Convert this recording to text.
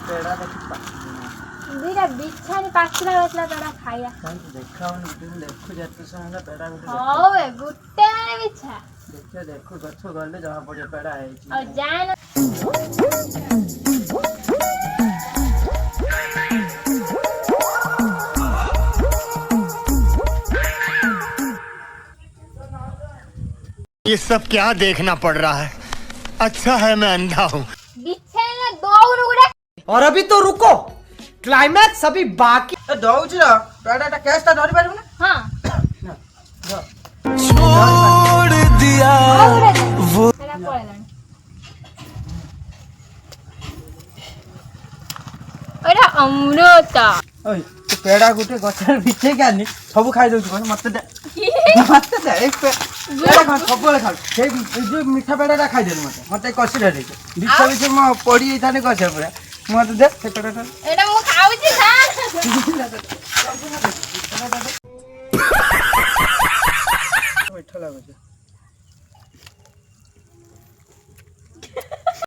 पेड़ा देखा दिरा बिच्छानी पाखिला बसला पेड़ा खाया देखा देखु जाते समय पेड़ा हौ ए गुट्टे आने बिच्छा देखिए देखो गछ गले जमा पड़े पेड़ा है और जान ये सब क्या देखना पड़ रहा है। अच्छा है मैं अंधा हूँ। बिच्छे ने दौड़ उड़े और अभी तो रुको, क्लाइमैक्स अभी बाकी। दौच रा पेड़ाटा कैसटा धरि पारबो ना हां छोड़ दिया वो पेड़ा पळेलानी एटा अमृता ओय तो पेड़ा गुटे गछर बिछे गानी सब खाइ दउछ कोन मते दे एक पेड़ा खा सब बेले खा से जो मीठा पेड़ाटा खाइ दे मते कसी रे बिछ बिछ म पड़ी थाने गछ पूरा मते दे से पेड़ाटा एटा मु खाउची खा मीठा लागो